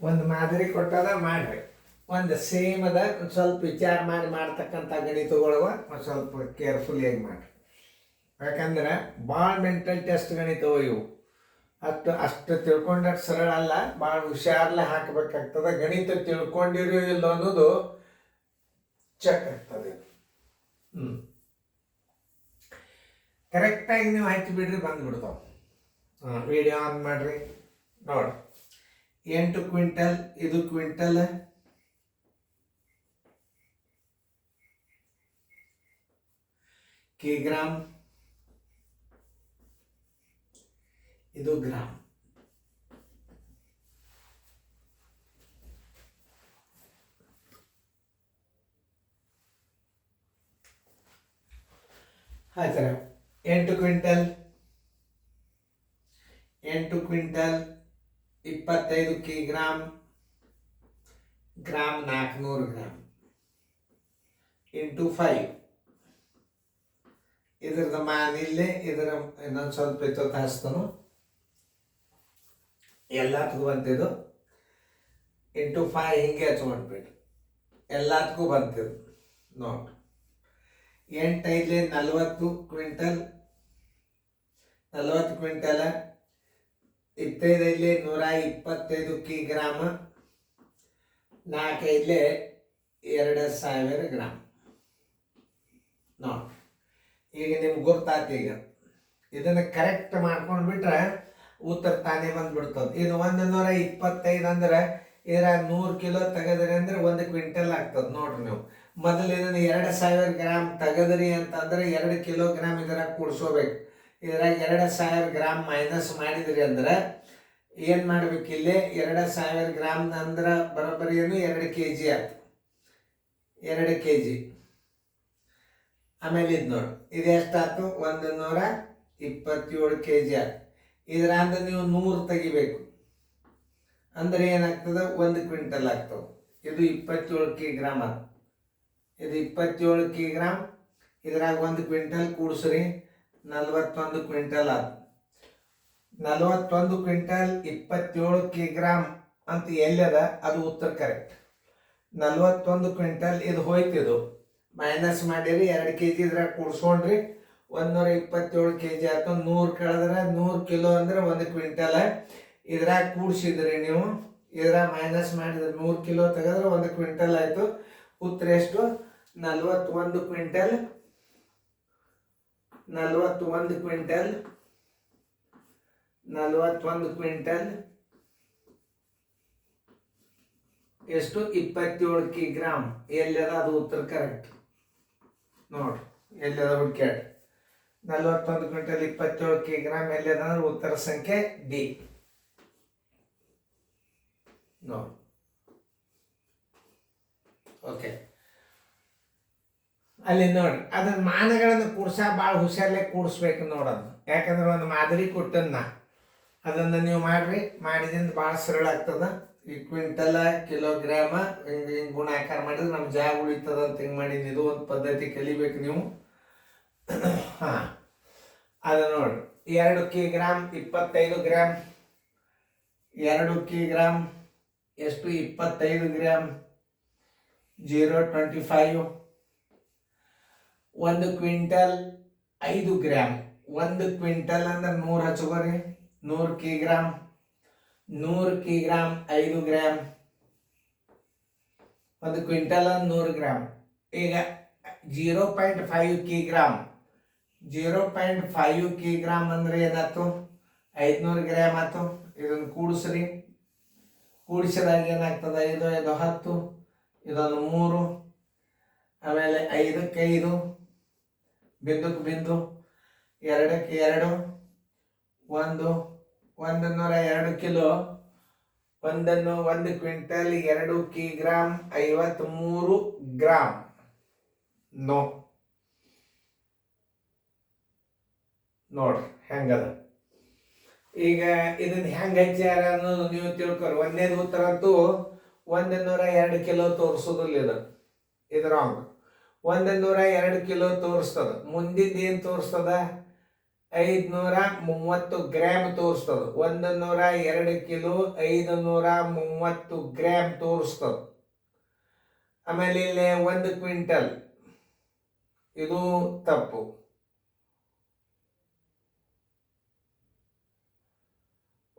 ಒಂದು ಮಾದರಿ ಕೊಟ್ಟದ ಮಾಡ್ರಿ, ಒಂದು ಸೇಮ್ ಅದ, ಒಂದು ಸ್ವಲ್ಪ ವಿಚಾರ ಮಾಡಿ ಮಾಡ್ತಕ್ಕಂಥ ಗಣಿತಗೊಳವ ಒಂದು ಸ್ವಲ್ಪ ಕೇರ್ಫುಲಿಯಾಗಿ ಮಾಡಿರಿ. ಯಾಕಂದ್ರೆ ಭಾಳ ಮೆಂಟಲ್ ಟೆಸ್ಟ್ ಗಣಿತವು ಇವು. ಅಷ್ಟು ತಿಳ್ಕೊಂಡಷ್ಟು ಸರಳ ಅಲ್ಲ, ಭಾಳ ಹುಷಾರ್ಲೆ ಹಾಕಬೇಕಾಗ್ತದೆ. ಗಣಿತ ತಿಳ್ಕೊಂಡಿರೋ ಇಲ್ಲ ಅನ್ನೋದು ಚೆಕ್ ಆಗ್ತದೆ. ಕರೆಕ್ಟಾಗಿ ನೀವು ಹಚ್ಚಿ ಬಿಡ್ರಿ, ಬಂದ್ಬಿಡ್ತಾವ. ವಿಡಿಯೋ ಆನ್ ಮಾಡ್ರಿ, ನೋಡಿ. 8 ಕ್ವಿಂಟಲ್, ಇದು ಕ್ವಿಂಟಲ್, ಕಿಗ್ರಾಮ್, ಇದು ಗ್ರಾಮ್. ಆಯ್ತು, 8 ಕ್ವಿಂಟಲ್ 25 ಕಿಗ್ರಾಮ್, ಗ್ರಾಮ್ 400 ಗ್ರಾಮ್ ಇಂಟು 5. ಇದ್ರದ ಮಾನಿಲ್ಲೇ ಇದರ ಇನ್ನೊಂದು ಸ್ವಲ್ಪ ಇತ್ತು ಹಚ್ತಾನು, ಎಲ್ಲದಕ್ಕೂ ಬಂತಿದ್ದು ಇಂಟು 5 ಹಿಂಗೆ ಹಚ್ಕೊಂಡ್ಬಿಟ್ಟು ಎಲ್ಲದಕ್ಕೂ ಬಂತಿದ್ದು ನೋಡಿ. 8 5 40 ಕ್ವಿಂಟಲ್, 40 ಕ್ವಿಂಟಲ್, 25 125 ಕಿಗ್ರಾಮ್, 4 5 2000 ಗ್ರಾಮ್ ನೋಡಿ. ಈಗ ನಿಮ್ಗೆ ಗೊತ್ತಾಯ್ತು. ಈಗ ಇದನ್ನು ಕರೆಕ್ಟ್ ಮಾಡ್ಕೊಂಡ್ಬಿಟ್ರೆ ಉತ್ತರ ತಾನೇ ಬಂದ್ಬಿಡ್ತದೆ. ಇದು 125 ಅಂದ್ರೆ ಇದರ 100 ಕಿಲೋ ತೆಗೆದ್ರಿ ಅಂದ್ರೆ 1 ಕ್ವಿಂಟಲ್ ಆಗ್ತದೆ ನೋಡ್ರಿ. ನೀವು ಮೊದಲು ಇದನ್ನು 2000 ಗ್ರಾಮ್ ತೆಗೆದ್ರಿ ಅಂತಂದ್ರೆ 2 ಕಿಲೋಗ್ರಾಮ್ ಇದರಾಗ ಕೂಡಿಸೋಬೇಕು. ಇದ್ರಾಗ 2000 ಗ್ರಾಮ್ ಮೈನಸ್ ಮಾಡಿದ್ರಿ ಅಂದ್ರೆ ಏನು ಮಾಡ್ಬೇಕು, ಇಲ್ಲಿ 2000 ಗ್ರಾಮ್ ಅಂದ್ರೆ ಬರೋಬ್ಬರಿ ಏನು 2 kg ಆಯ್ತು, 2 kg. ಆಮೇಲೆ ಇದು ನೋಡಿ, ಇದು ಎಷ್ಟಾಯ್ತು, 127 kg ಆಯ್ತು. ಇದರ ಅಂದ್ರೆ ನೀವು 100 ತೆಗಿಬೇಕು ಅಂದ್ರೆ ಏನಾಗ್ತದೆ, 1 ಕ್ವಿಂಟಲ್ ಆಗ್ತದೆ. ಇದು 27 ಕಿಗ್ರಾಮ್ ಆಯ್ತು, ಇದು 27 ಕಿಗ್ರಾಮ್. ಇದ್ರಾಗ 1 ಕ್ವಿಂಟಲ್ ಕೂಡಿಸ್ರಿ, 41 ಕ್ವಿಂಟಲ್ ಆಯ್ತು. 41 ಕ್ವಿಂಟಲ್ 27 ಕಿಗ್ರಾಮ್ ಅಂತ ಎಲ್ಲದ ಅದು ಉತ್ತರ ಕರೆಕ್ಟ್. 41 ಕ್ವಿಂಟಲ್ ಇದು ಹೋಯ್ತಿದು ಮೈನಸ್ ಮಾಡಿರಿ, 2 kg ಇದ್ರಾಗ ಕೂಡಿಸ್ಕೊಂಡ್ರಿ, 127 kg ಆಯ್ತು. 100 ಕಳೆದ್ರೆ 100 ಕಿಲೋ ಅಂದ್ರೆ 1 ಕ್ವಿಂಟಲ್. ಇದ್ರಾಗ ಕೂಡಿಸಿದ್ರಿ ನೀವು, ಇದ್ರಾಗ ಮೈನಸ್ ಮಾಡಿದ್ರೆ 100 ಕಿಲೋ ತೆಗೆದ್ರೆ 1 ಕ್ವಿಂಟಲ್ ಆಯ್ತು. ಉತ್ತರ ಎಷ್ಟು, 41 ಕ್ವಿಂಟಲ್. 41 ಕ್ವಿಂಟಲ್ 41 ಕ್ವಿಂಟಲ್ ಎಷ್ಟು, 27 ಕಿಗ್ರಾಮ್. ಎಲ್ಲದ ಅದು ಉತ್ತರ ಕರೆಕ್ಟ್ ನೋಡ್ರಿ. ಎಲ್ಲದ ಹುಡ್ಕ್ಯಾಡ್ರಿ, 41 ಕ್ವಿಂಟಲ್ 27 ಕಿಗ್ರಾಮ್ ಎಲ್ಲದ ಅಂದ್ರೆ ಉತ್ತರ ಸಂಖ್ಯೆ ಡಿ ನೋಡಿ. ಓಕೆ, ಅಲ್ಲಿ ನೋಡ್ರಿ, ಅದನ್ನ ಮಾನಗಳನ್ನು ಭಾಳ ಹುಷಾರಲ್ಲೇ ಕೂಡಿಸ್ಬೇಕು ನೋಡೋದು. ಯಾಕಂದ್ರೆ ಒಂದು ಮಾದರಿ ಕೊಟ್ಟನ್ನ ಅದನ್ನು ನೀವು ಮಾಡ್ರಿ, ಮಾಡಿದಿಂದ ಭಾಳ ಸರಳ ಆಗ್ತದ. ಈ ಕ್ವಿಂಟಲ ಕಿಲೋಗ್ರಾಮ ಹಿಂಗೆ ಗುಣಾಕಾರ ಮಾಡಿದ್ರೆ ನಮ್ಮ ಜಾಗ ಉಳಿತದ ಅಂತ ಹಿಂಗೆ ಮಾಡೀನಿ. ಇದು ಒಂದು ಪದ್ಧತಿ ಕಲಿಬೇಕು ನೀವು. ಹಾಂ, ಅದು ನೋಡ್ರಿ, 2 ಕಿಗ್ರಾಮ್ 25 ಗ್ರಾಮ್, 2 ಕಿಗ್ರಾಮ್ ಎಷ್ಟು, 25 ಗ್ರಾಮ್, 0.25. 1 quintal 5 gram. 1 ಕ್ವಿಂಟಲ್ ಅಂದ್ರೆ 100 ಹಚ್ಕೋರಿ, 100 ಕಿಗ್ರಾಮ್, 100 ಕಿಗ್ರಾಮ್ 5 ಗ್ರಾಮ್. 1 quintal 100 gram. ಈಗ 0.5 ಕಿಗ್ರಾಮ್, 0.5 ಕಿಗ್ರಾಮ್ ಅಂದ್ರೆ ಏನಾಯ್ತು, 500 ಗ್ರಾಮ್ ಆಯ್ತು. ಇದನ್ನು ಕೂಡಿಸ್ರಿ, ಕೂಡಿಸಿದಾಗ ಏನಾಗ್ತದೆ, 5 5 10, ಇದೊಂದು 3, ಆಮೇಲೆ 5ಕ್ಕೆ 5, ಬಿಂದುಕ್ಕೆ ಬಿಂದು, 2ಕ್ಕೆ 2, 102 ಕಿಲೋ. 1 quintal 2 ಕಿಗ್ರಾಮ್ 53 gram. ನೋ ನೋಡ್ರಿ ಹೆಂಗದ. ಈಗ ಇದನ್ನ ಹೆಂಗ ಹಚ್ಚಾರ ಅನ್ನೋದು ನೀವು ತಿಳ್ಕೊರಿ. ಒಂದೇದು ಉತ್ತರ ಅಂತೂ 102 ಕಿಲೋ ತೋರಿಸೋದಿಲ್ಲ. ಇದು ರಾಂಗ್. 102 ಕಿಲೋ ತೋರಿಸ್ತದ. ಮುಂದಿದ್ದು ಏನು ತೋರಿಸ್ತದ, 530 ಗ್ರಾಮ್ ತೋರಿಸ್ತದೆ. 102 ಕಿಲೋ 530 ಗ್ರಾಮ್ ತೋರಿಸ್ತದೆ. ಆಮೇಲೆ ಇಲ್ಲಿ 1 ಕ್ವಿಂಟಲ್, ಇದು ತಪ್ಪು.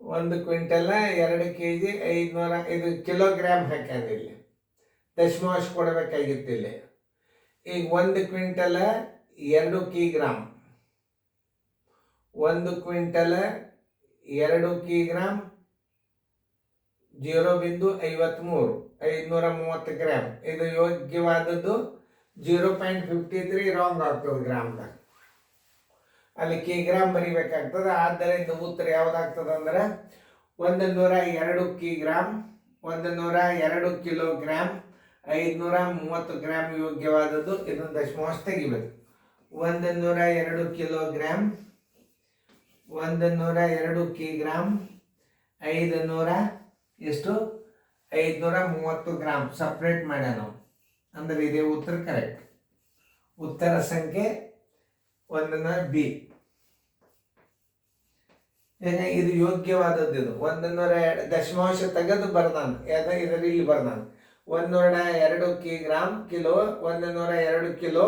1 ಕ್ವಿಂಟಲ್ 2 kg 500, ಇದು ಕಿಲೋಗ್ರಾಮ್ ಹಾಕ್ಯಾನ. ಇಲ್ಲಿ ದಶಮಾಂಶ ಕೊಡಬೇಕಾಗಿತ್ತು. ಇಲ್ಲಿ ಈಗ 1 ಕ್ವಿಂಟಲ್ 2 ಕಿಗ್ರಾಮ್, 1 ಕ್ವಿಂಟಲ್ 2 ಕಿಗ್ರಾಮ್ 0.53 530 ಗ್ರಾಮ್. ಇದು ಯೋಗ್ಯವಾದದ್ದು. 0.53 ರಾಂಗ್ ಆಗ್ತದೆ ಗ್ರಾಮ್ದಾಗ. ಅಲ್ಲಿ ಕಿಗ್ರಾಮ್ ಬರಿಬೇಕಾಗ್ತದೆ. ಆದ್ದರಿಂದ ಉತ್ತರ ಯಾವ್ದಾಗ್ತದೆ ಅಂದ್ರೆ 102 ಕಿಗ್ರಾಮ್, 102 ಕಿಲೋಗ್ರಾಮ್ 530 ಗ್ರಾಮ್ ಯೋಗ್ಯವಾದದ್ದು. ಇದನ್ನು ದಶಮಾಂಶ ತೆಗಿಬೇಕು. 102 ಕಿಲೋಗ್ರಾಮ್, 102 ಕಿಗ್ರಾಮ್ 500 ಎಷ್ಟು 530 ಗ್ರಾಮ್ ಸಪ್ರೇಟ್ ಮಾಡ್ಯಾನ ನಾವು. ಅಂದ್ರೆ ಇದೇ ಉತ್ತರ ಕರೆಕ್ಟ್. ಉತ್ತರ ಸಂಖ್ಯೆ 1 ಬಿ. ಇದು ಯೋಗ್ಯವಾದದ್ದು. ಇದು 102 ದಶಮಾಂಶ ತೆಗೆದು ಬರ್ದಾನ. ಇದರಲ್ಲಿ ಇಲ್ಲಿ ಬರ್ದಾನ 102 ಕಿಗ್ರಾಮ್ ಕಿಲೋ, 102 ಕಿಲೋ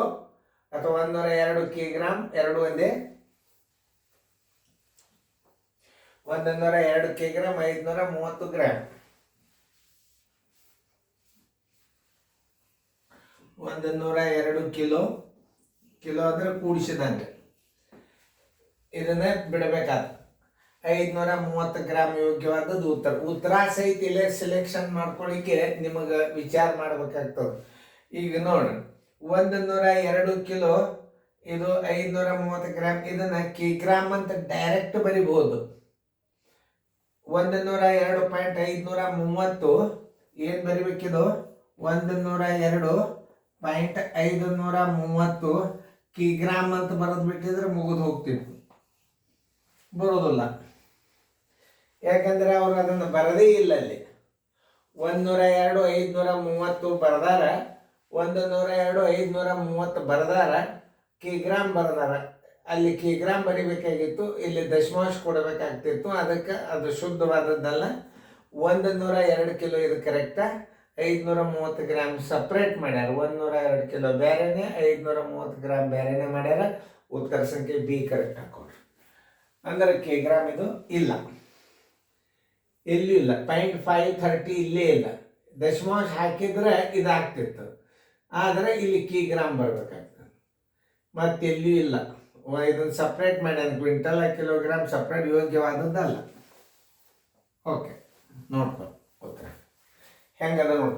ಅಥವಾ 102 ಕಿಗ್ರಾಮ್ ಎರಡು ಒಂದೇ. 102 ಕಿಗ್ರಾಮ್ 530 ಗ್ರಾಮ್. 102 ಕಿಲೋ, ಕಿಲೋ ಅಂದ್ರೆ ಕೂಡಿಸಿದಂಗೆ. ಇದನ್ನ ಬಿಡಬೇಕಾದ 530 ಗ್ರಾಮ್ ಯೋಗ್ಯವಾದದ್ದು ಉತ್ತರ. ಉತ್ತರ ಸಹಿತ ಇಲ್ಲೇ ಸೆಲೆಕ್ಷನ್ ಮಾಡ್ಕೊಳ್ಳಿಕ್ಕೆ ನಿಮಗೆ ವಿಚಾರ ಮಾಡ್ಬೇಕಾಗ್ತದೆ. ಈಗ ನೋಡ್ರಿ 102 ಕಿಲೋ ಇದು 530 ಗ್ರಾಮ್. ಇದನ್ನ ಕಿಗ್ರಾಮ್ ಅಂತ ಡೈರೆಕ್ಟ್ ಬರಿಬಹುದು. 102.530 ಏನ್ ಬರಿಬೇಕಿದು 102.530 ಕಿಗ್ರಾಮ್ ಅಂತ ಬರೆದು ಬಿಟ್ಟಿದ್ರೆ ಮುಗಿದು ಹೋಗ್ತಿತ್ತು. ಬರೋದಿಲ್ಲ, ಯಾಕಂದ್ರೆ ಅವ್ರು ಅದನ್ನು ಬರದೇ ಇಲ್ಲ. ಅಲ್ಲಿ 102.530 ಬರದಾರ, 102.530 ಬರದಾರ, ಕಿಗ್ರಾಮ್ ಬರದಾರ. ಅಲ್ಲಿ ಕಿಗ್ರಾಮ್ ಬರಿಬೇಕಾಗಿತ್ತು, ಇಲ್ಲಿ ದಶಮಾಂಶ ಕೊಡಬೇಕಾಗ್ತಿತ್ತು. ಅದಕ್ಕೆ ಅದು ಶುದ್ಧವಾದದ್ದಲ್ಲ. 102 ಕಿಲೋ ಇದು ಕರೆಕ್ಟಾ. 530 ಗ್ರಾಮ್ ಸಪ್ರೇಟ್ ಮಾಡ್ಯಾರ. 102 ಕಿಲೋ ಬೇರೆನೆ, 530 ಗ್ರಾಮ್ ಬೇರೆನೆ ಮಾಡ್ಯಾರ. ಉತ್ತರ ಸಂಖ್ಯೆ ಬಿ ಕರೆಕ್ಟ್ ಹಾಕೋರಿ. ಅಂದ್ರೆ ಕಿಗ್ರಾಮ್ ಇದು ಇಲ್ಲ, ಎಲ್ಲೂ ಇಲ್ಲ. 0.530 ಇಲ್ಲೇ ಇಲ್ಲ. ದಶಮಾಂಶ ಹಾಕಿದ್ರೆ ಇದಾಗ್ತಿತ್ತು, ಆದರೆ ಇಲ್ಲಿ ಕಿಗ್ರಾಮ್ ಬರ್ಬೇಕಾಗ್ತದೆ. ಮತ್ತೆಲ್ಲೂ ಇಲ್ಲ. ಇದನ್ನು ಸಪ್ರೇಟ್ ಮಾಡ್ಯಾನ. ಕ್ವಿಂಟಲ್ ಕಿಲೋಗ್ರಾಮ್ ಸಪ್ರೇಟ್ ಯೋಗ್ಯವಾದದ್ದಲ್ಲ. ಓಕೆ, ನೋಡ್ಕೊ ಉತ್ತರ ಹೆಂಗದ ನೋಡು.